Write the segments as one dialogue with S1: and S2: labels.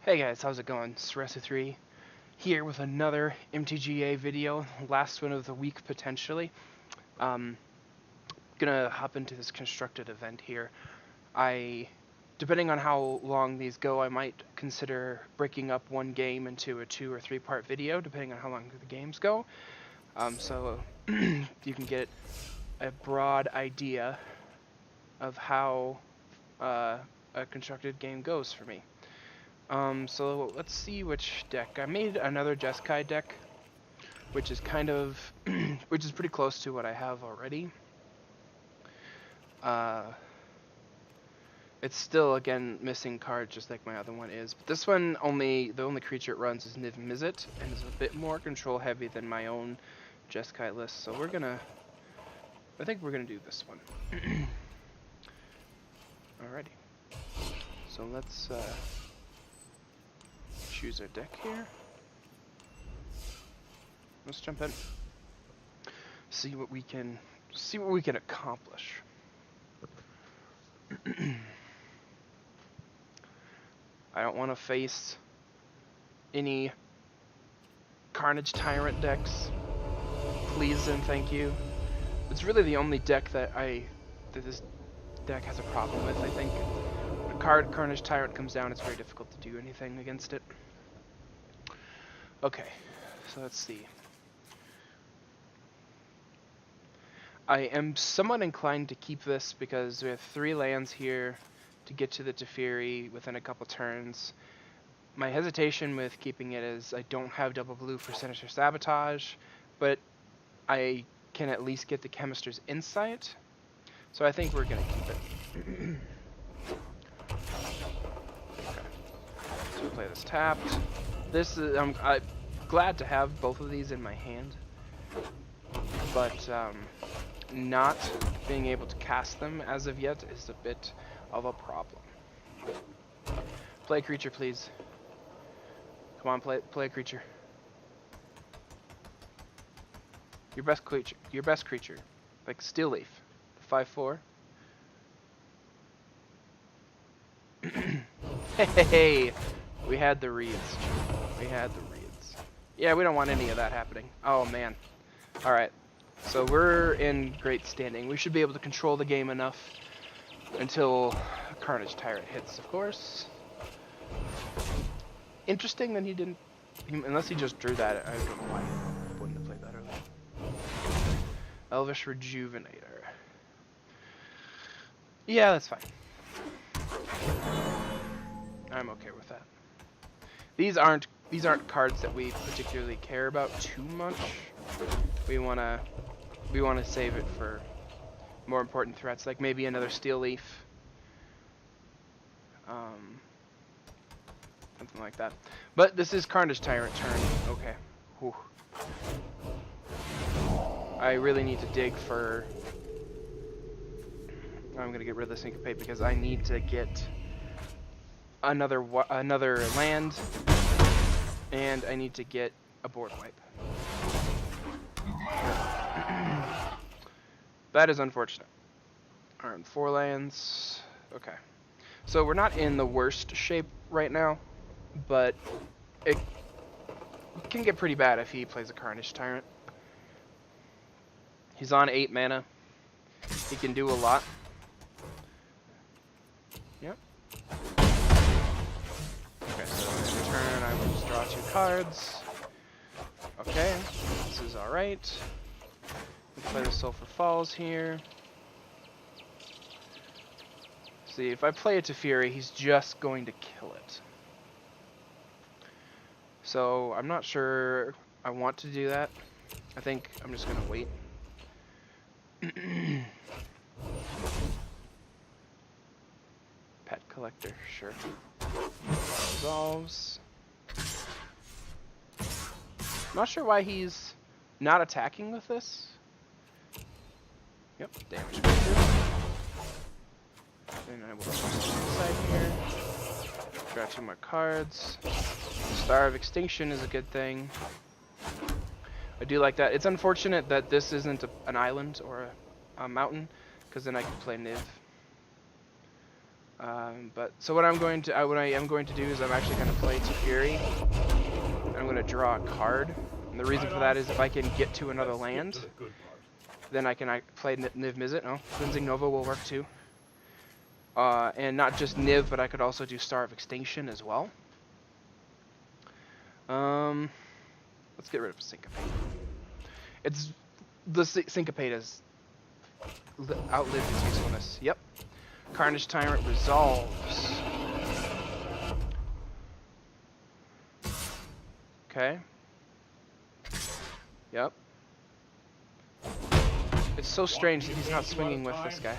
S1: Hey guys, how's it going? Ceresu3 here with another MTGA video, last one of the week potentially. Gonna hop into this constructed event here. Depending on how long these go, I might consider breaking up one game into a 2 or 3 part video, depending on how long the games go. So you can get a broad idea of how a constructed game goes for me. So let's see which deck. I made another Jeskai deck, which is kind of, which is pretty close to what I have already. It's still, again, missing cards just like my other one is. But this one, the only creature it runs is Niv-Mizzet, and is a bit more control heavy than my own Jeskai list. So I think we're gonna do this one. Alrighty. So let's, choose our deck here. Let's jump in. See what we can accomplish. I don't want to face any Carnage Tyrant decks. Please and thank you. It's really the only deck that this deck has a problem with, I think. When a Carnage Tyrant comes down, it's very difficult to do anything against it. Okay, so let's see. I am somewhat inclined to keep this because we have 3 lands here to get to the Teferi within a couple turns. My hesitation with keeping it is I don't have double blue for Sinister Sabotage, but I can at least get the Chemister's Insight, so I think we're going to keep it. Okay, so we play this tapped. This is, I'm glad to have both of these in my hand, but not being able to cast them as of yet is a bit of a problem. Play a creature, please. Come on, play a creature. Your best creature. Like Steel Leaf. 5/4. Hey, we had the reads. Yeah, we don't want any of that happening. Oh man. Alright. So we're in great standing. We should be able to control the game enough until Carnage Tyrant hits, of course. Interesting that he didn't, unless he just drew that, I don't know why he wouldn't have played that earlier. Elvish Rejuvenator. Yeah, that's fine. I'm okay with that. These aren't cards that we particularly care about too much. We wanna save it for more important threats, like maybe another Steel Leaf. Something like that. But this is Carnage Tyrant turn. Okay. Whew. I really need to dig for... I'm gonna get rid of the Syncopate because I need to get another land, and I need to get a board wipe. That is unfortunate. Alright, 4 lands. Okay. So we're not in the worst shape right now, but it can get pretty bad if he plays a Carnage Tyrant. He's on 8 mana. He can do a lot. Yep. Okay, so in turn I will just draw 2 cards. Okay, this is alright. We'll play the Sulphur Falls here. See, if I play a Teferi, he's just going to kill it. So I'm not sure I want to do that. I think I'm just going to wait. Pet Collector, sure. Resolves. Not sure why he's not attacking with this. Yep, damage creature. Then I will just inside here. Draw 2 more cards. Star of Extinction is a good thing. I do like that. It's unfortunate that this isn't an island or a mountain, because then I can play Niv. But so what I am going to do is I'm actually going to play Teferi. I'm going to draw a card. And the reason for that is if I can get to another land, then I can play Niv-Mizzet. Oh, Cleansing Nova will work too. And not just Niv, but I could also do Star of Extinction as well. Let's get rid of Syncopate. The Syncopate has outlived its usefulness. Yep. Carnage Tyrant resolves. Okay. Yep. It's so strange that he's not swinging with this guy.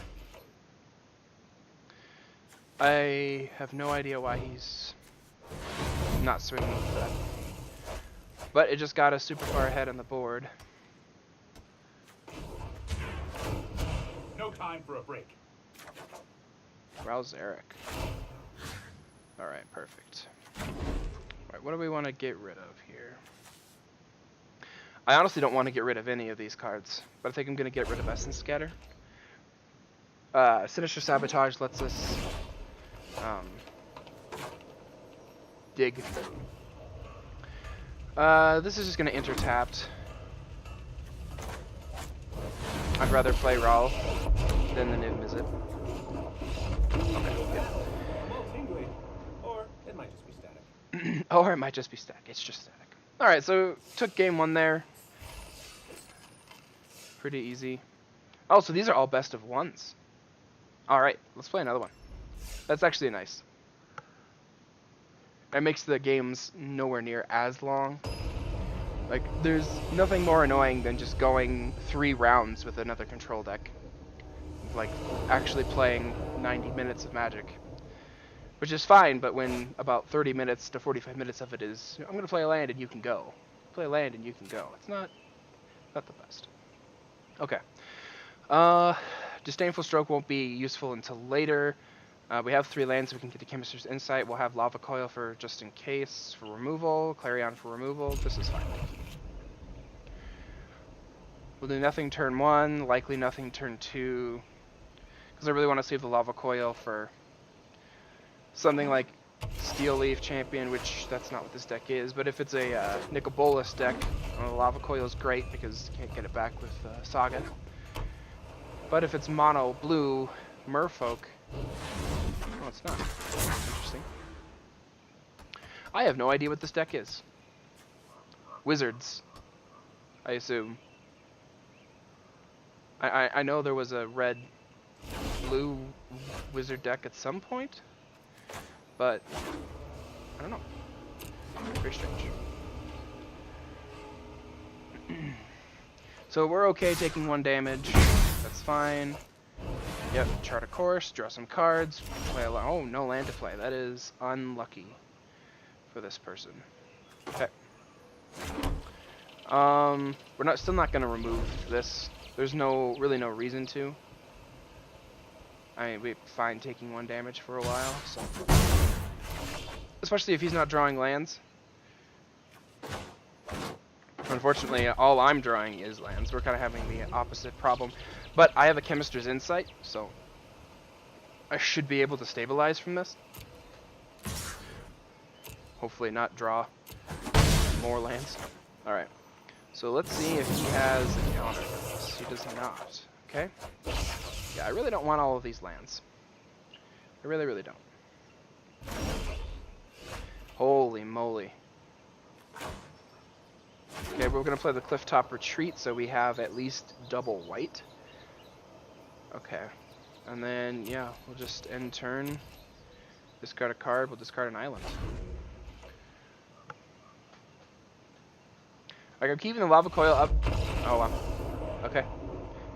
S1: I have no idea why he's not swinging with that. But it just got us super far ahead on the board.
S2: No time for a break.
S1: Rouse Eric. Alright, perfect. Alright, what do we want to get rid of here? I honestly don't want to get rid of any of these cards, but I think I'm going to get rid of Essence Scatter. Sinister Sabotage lets us dig. This is just going to enter tapped. I'd rather play Raul than the Niv-Mizzet. Okay, yeah.
S2: Or it might just be static.
S1: Or it might just be static. It's just static. Alright, so took game one there. Pretty easy. Oh, so these are all best of ones. Alright, let's play another one. That's actually nice. It makes the games nowhere near as long. Like, there's nothing more annoying than just going 3 rounds with another control deck. Like, actually playing 90 minutes of Magic. Which is fine, but when about 30 minutes to 45 minutes of it is, I'm going to play a land and you can go. Play a land and you can go. It's not the best. Okay. Disdainful Stroke won't be useful until later. We have 3 lands, so we can get the Chemist's Insight. We'll have Lava Coil for just in case, for removal. Clarion for removal. This is fine. We'll do nothing turn 1, likely nothing turn 2. Because I really want to save the Lava Coil for something like Steel Leaf Champion, which that's not what this deck is. But if it's a Nicol Bolas deck, the Lava Coil is great because you can't get it back with Saga. But if it's mono blue Merfolk, oh, it's not. Interesting. I have no idea what this deck is. Wizards, I assume. I know there was a red-blue wizard deck at some point, but I don't know. Very strange. So we're okay taking 1 damage. That's fine. Yep, chart a course, draw some cards, play a oh, no land to play. That is unlucky for this person. Okay. We're still not gonna remove this. There's really no reason to. We're fine taking 1 damage for a while, so. Especially if he's not drawing lands. Unfortunately, all I'm drawing is lands. We're kind of having the opposite problem. But I have a Chemist's Insight, so I should be able to stabilize from this. Hopefully not draw more lands. Alright, so let's see if he has a counter for this. He does not. Okay? Yeah, I really don't want all of these lands. I really, really don't. Holy moly. Okay, we're going to play the Clifftop Retreat, so we have at least double white. Okay. And then, yeah, we'll just end turn. Discard a card, we'll discard an island. Like, I'm keeping the Lava Coil up. Oh, wow. Okay.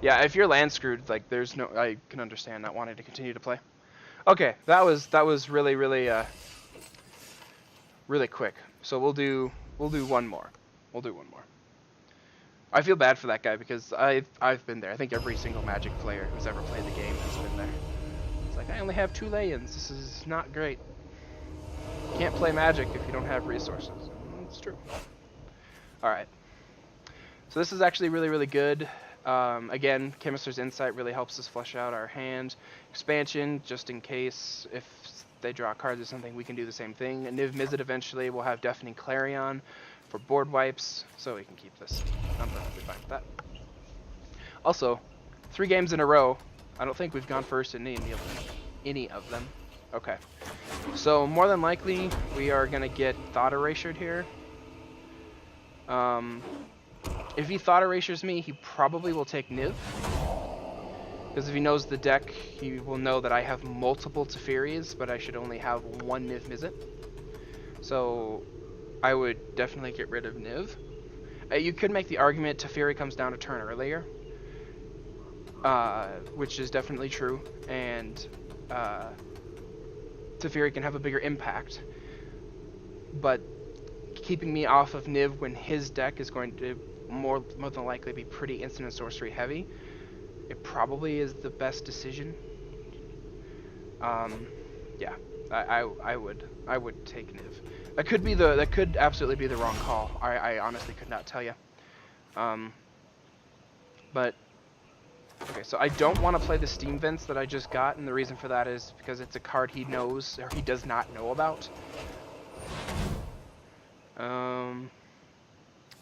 S1: Yeah, if you're land screwed, like, there's no... I can understand not wanting to continue to play. Okay, that was really, really, really quick. So we'll do one more. We'll do one more. I feel bad for that guy because I've been there. I think every single Magic player who's ever played the game has been there. It's like, I only have 2 lay-ins. This is not great. You can't play Magic if you don't have resources. It's true. Alright. So this is actually really, really good. Again, Chemist's Insight really helps us flesh out our hand. Expansion, just in case if they draw cards or something, we can do the same thing. And Niv-Mizzet eventually will have Deafening Clarion for board wipes, so we can keep this. I'm perfectly fine with that. Also, 3 games in a row. I don't think we've gone first in any of them. Okay. So more than likely, we are gonna get Thought Erasured here. If he Thought Erasures me, he probably will take Niv. Because if he knows the deck, he will know that I have multiple Tefiris, but I should only have 1 Niv-Mizzet. So I would definitely get rid of Niv. You could make the argument Teferi comes down a turn earlier, which is definitely true, and Teferi can have a bigger impact. But keeping me off of Niv when his deck is going to more than likely be pretty instant and sorcery heavy, it probably is the best decision. Yeah, I would take Niv. That could absolutely be the wrong call. I honestly could not tell you. But okay, so I don't want to play the Steam Vents that I just got, and the reason for that is because it's a card he knows or he does not know about.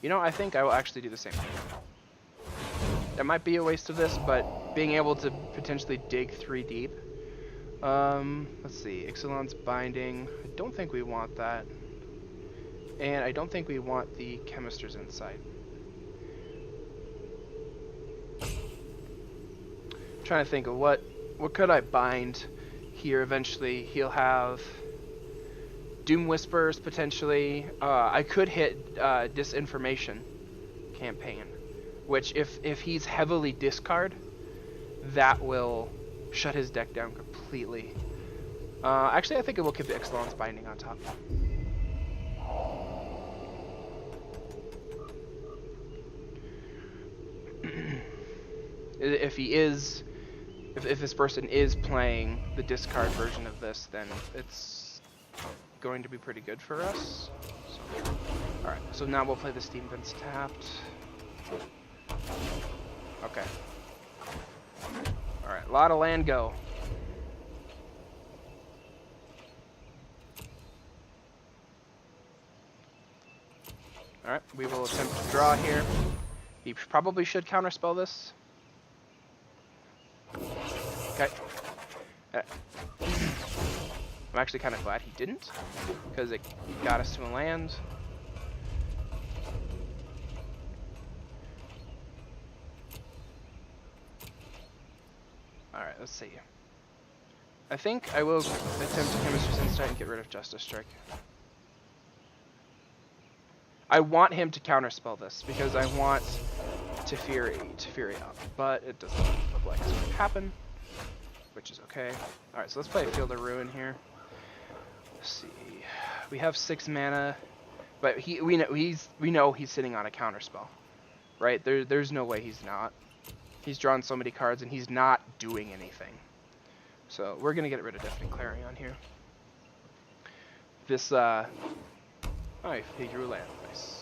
S1: You know, I think I will actually do the same thing. That might be a waste of this, but being able to potentially dig 3 deep. Let's see, Ixalan's Binding. I don't think we want that. And I don't think we want the Chemist's Insight. I'm trying to think of what could I bind here eventually. He'll have Doom Whispers potentially. I could hit Disinformation Campaign, which if he's heavily discard, that will shut his deck down completely. Actually, I think it will keep the Ixalan's Binding on top. If this person is playing the discard version of this, then it's going to be pretty good for us. So, alright, so now we'll play the Steam Vents tapped. Okay. Alright, a lot of land go. Alright, we will attempt to draw here. He probably should counterspell this. Okay. I'm actually kind of glad he didn't, because it got us to a land. Alright, let's see. I think I will attempt to Chemist's Insight and get rid of Justice Strike. I want him to counterspell this, because I want Teferi up, but it doesn't look like it's going to happen, which is okay. Alright, so let's play Field of Ruin here. Let's see. We have 6 mana, but we know he's sitting on a counterspell, right? There's no way he's not. He's drawn so many cards and he's not doing anything. So we're gonna get rid of Deafening Clarion here. This oh, he drew land. Nice.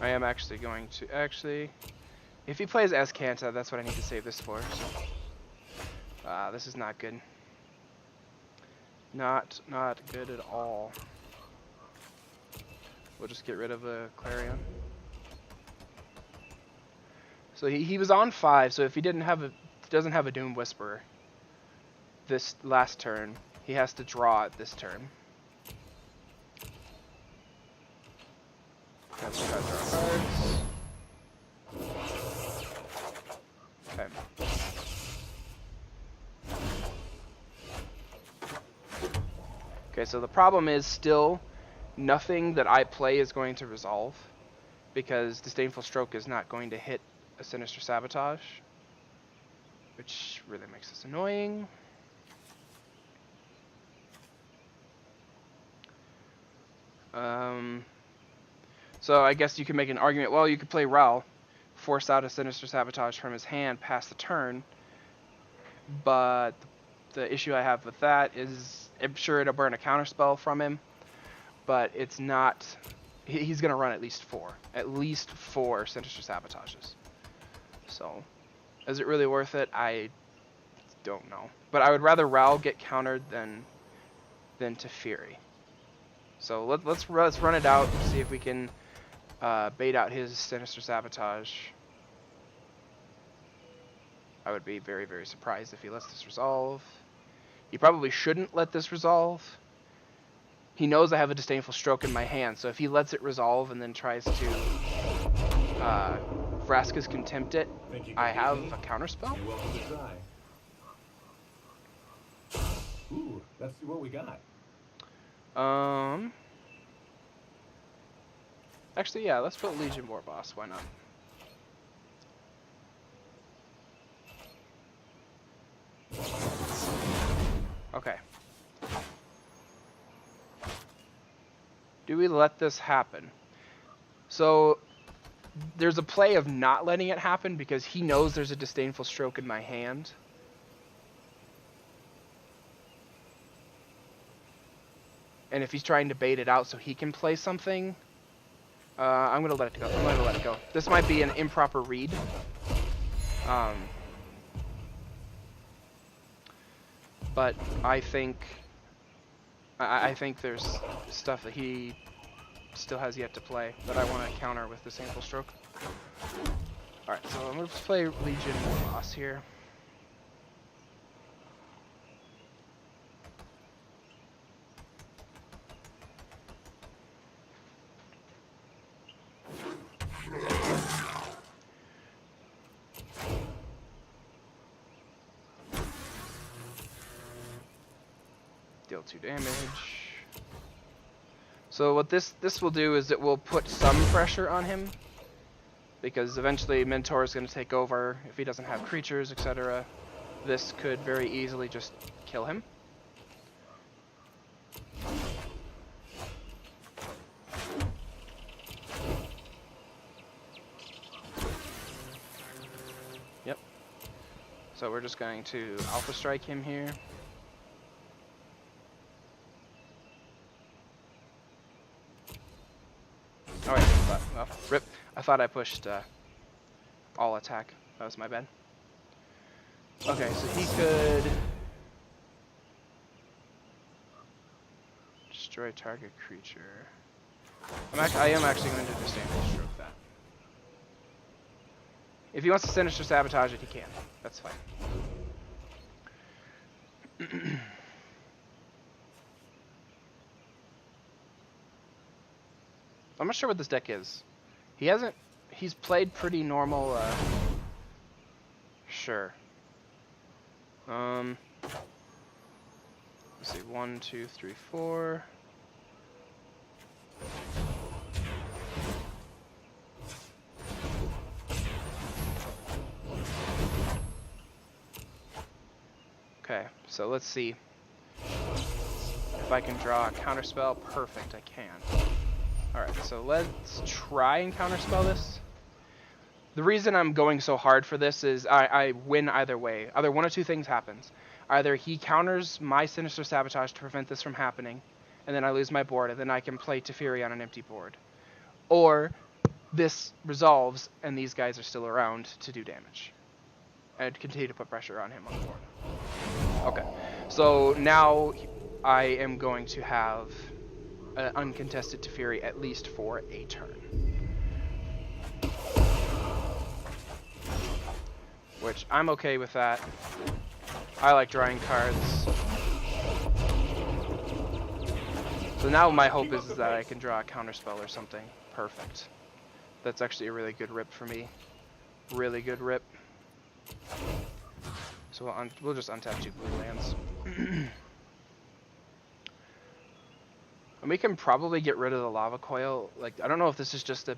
S1: I am actually going to if he plays Azcanta, that's what I need to save this for. So. This is not good. Not good at all. We'll just get rid of a Clarion. So he was on 5. So if he doesn't have a Doom Whisperer this last turn, he has to draw it this turn. Let's try to draw cards. Okay. Okay, so the problem is still nothing that I play is going to resolve, because Disdainful Stroke is not going to hit a Sinister Sabotage, which really makes this annoying. So I guess you can make an argument, well, you could play Ral, force out a Sinister Sabotage from his hand past the turn, but the issue I have with that is I'm sure it'll burn a counterspell from him, but it's not... He's going to run at least four Sinister Sabotages. So, is it really worth it? I don't know. But I would rather Ral get countered than Teferi. So let's run it out and see if we can bait out his Sinister Sabotage. I would be very, very surprised if he lets this resolve. He probably shouldn't let this resolve. He knows I have a Disdainful Stroke in my hand, so if he lets it resolve and then tries to Vraska's Contempt it, I have a counterspell.
S2: You're welcome to try. Ooh, let's see what we got.
S1: Actually, yeah, let's put Legion War Boss. Why not? Okay. Do we let this happen? So, there's a play of not letting it happen because he knows there's a Disdainful Stroke in my hand. And if he's trying to bait it out so he can play something, I'm going to let it go. I'm going to let it go. This might be an improper read. But I think there's stuff that he still has yet to play that I want to counter with the Disdainful Stroke. Alright, so I'm going to play Legion Boss here. Deal 2 damage. So what this will do is it will put some pressure on him, because eventually Mentor is going to take over if he doesn't have creatures, etc. This could very easily just kill him. Yep. So we're just going to Alpha Strike him here. Oh yeah, well, rip. I thought I pushed all attack. That was my bad. Okay, so he could destroy target creature. I am actually going to Disdainful Stroke that. If he wants to Sinister Sabotage it, he can. That's fine. I'm not sure what this deck is. He's played pretty normal, sure. Let's see, 1, 2, 3, 4. Okay, so let's see if I can draw a counterspell. Perfect, I can. Alright, so let's try and counterspell this. The reason I'm going so hard for this is I win either way. Either one of two things happens. Either he counters my Sinister Sabotage to prevent this from happening, and then I lose my board, and then I can play Teferi on an empty board. Or this resolves, and these guys are still around to do damage. And continue to put pressure on him on the board. Okay, so now I am going to have uncontested Teferi at least for a turn. Which I'm okay with that. I like drawing cards. So now my hope is that I can draw a counterspell or something. Perfect. That's actually a really good rip for me. Really good rip. So we'll just untap 2 blue lands. And we can probably get rid of the Lava Coil. Like, I don't know if this is just a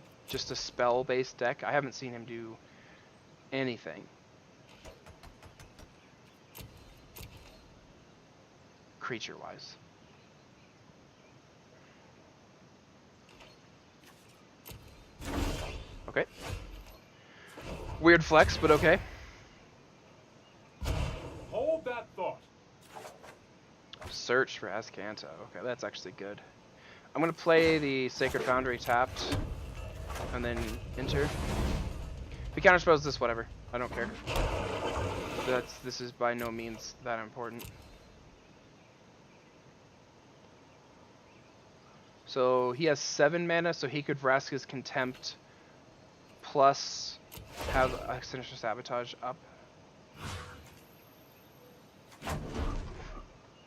S1: spell-based deck. I haven't seen him do anything. Creature-wise. Okay. Weird flex, but okay.
S2: Hold that thought.
S1: Search for Azcanta. Okay, that's actually good. I'm gonna play the Sacred Foundry tapped, and then enter. If he counterspells this, whatever. I don't care. This is by no means that important. So he has 7 mana, so he could Vraska's Contempt plus have a Sinister Sabotage up.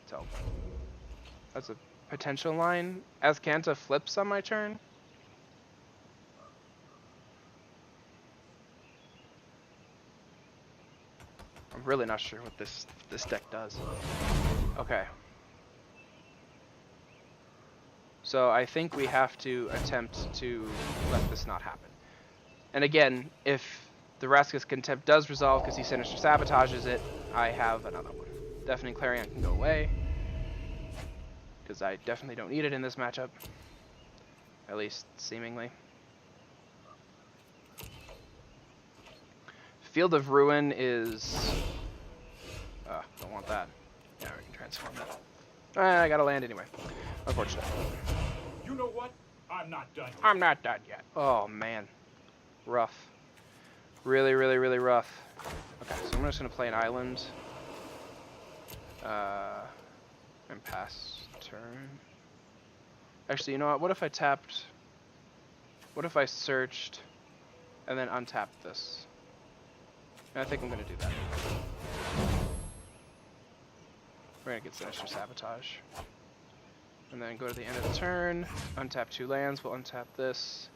S1: So that's a potential line. Azcanta flips on my turn. I'm really not sure what this deck does. Okay. So I think we have to attempt to let this not happen. And again, if the Vraska's Contempt does resolve because he Sinister Sabotages it, I have another one. Deafening Clarion can go away, because I definitely don't need it in this matchup. At least, seemingly. Field of Ruin is... don't want that. Yeah, we can transform that. I gotta land anyway. Unfortunate.
S2: You know what? I'm not done yet.
S1: I'm not done yet. Oh, man. Rough. Really, really, really rough. Okay, so I'm just gonna play an island. And pass turn. Actually, you know what? What if I tapped... What if I searched and then untapped this? And I think I'm gonna do that. We're gonna get Sinister Sabotage. And then go to the end of the turn, untap 2 lands, we'll untap this,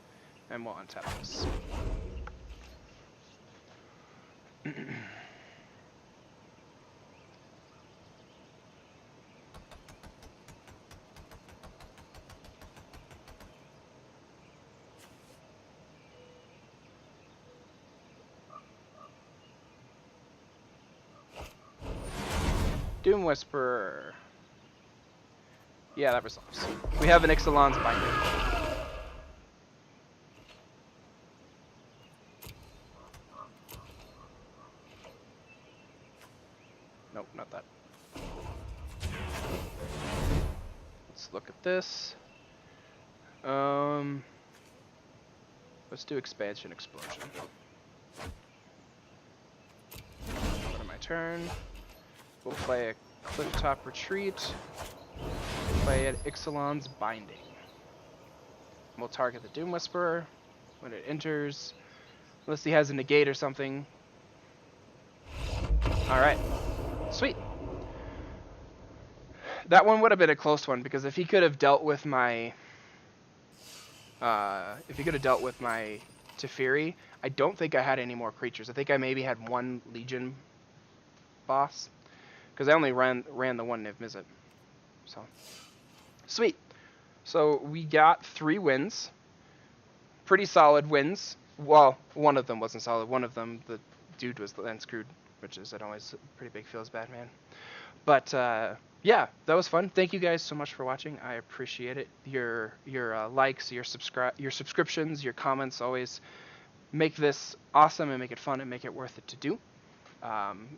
S1: and we'll untap this. Doom Whisperer. Yeah, that resolves. We have an Ixalan's Binding. Nope, not that. Let's look at this. Let's do Expansion Explosion. Go to my turn. We'll play a Clifftop Retreat. Play an Ixalan's Binding. We'll target the Doom Whisperer when it enters, unless he has a negate or something. Alright. Sweet. That one would have been a close one, because if he could have dealt with my... Teferi, I don't think I had any more creatures. I think I maybe had 1 Legion boss. Because I only ran the 1 Niv-Mizzet. So, sweet. So we got 3 wins. Pretty solid wins. Well, one of them wasn't solid. One of them, the dude was then screwed, which is always a pretty big feels bad, man. But yeah, that was fun. Thank you guys so much for watching. I appreciate it. Your likes, your subscriptions, your comments always make this awesome and make it fun and make it worth it to do.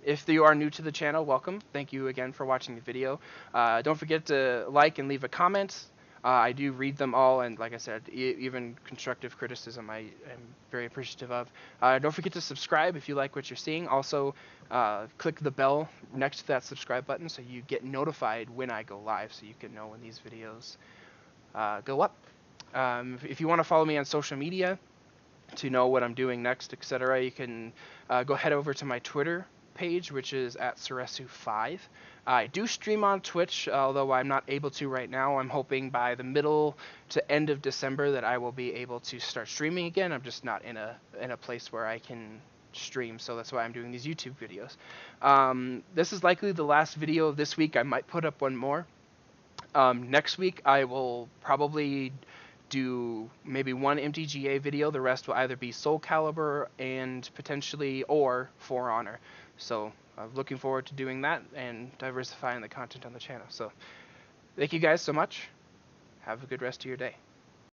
S1: If you are new to the channel, welcome. Thank you again for watching the video. Don't forget to like and leave a comment. I do read them all, and like I said, even constructive criticism I am very appreciative of. Don't forget to subscribe if you like what you're seeing. Also, click the bell next to that subscribe button so you get notified when I go live, so you can know when these videos go up. If you want to follow me on social media to know what I'm doing next, etc., you can go head over to my Twitter page, which is at Suresu5. I do stream on Twitch, although I'm not able to right now. I'm hoping by the middle to end of December that I will be able to start streaming again. I'm just not in a place where I can stream, so that's why I'm doing these YouTube videos. This is likely the last video of this week. I might put up one more. Next week I will probably do maybe 1 MTGA video. The rest will either be Soul Calibur and potentially or For Honor. So I'm looking forward to doing that and diversifying the content on the channel. So thank you guys so much. Have a good rest of your day.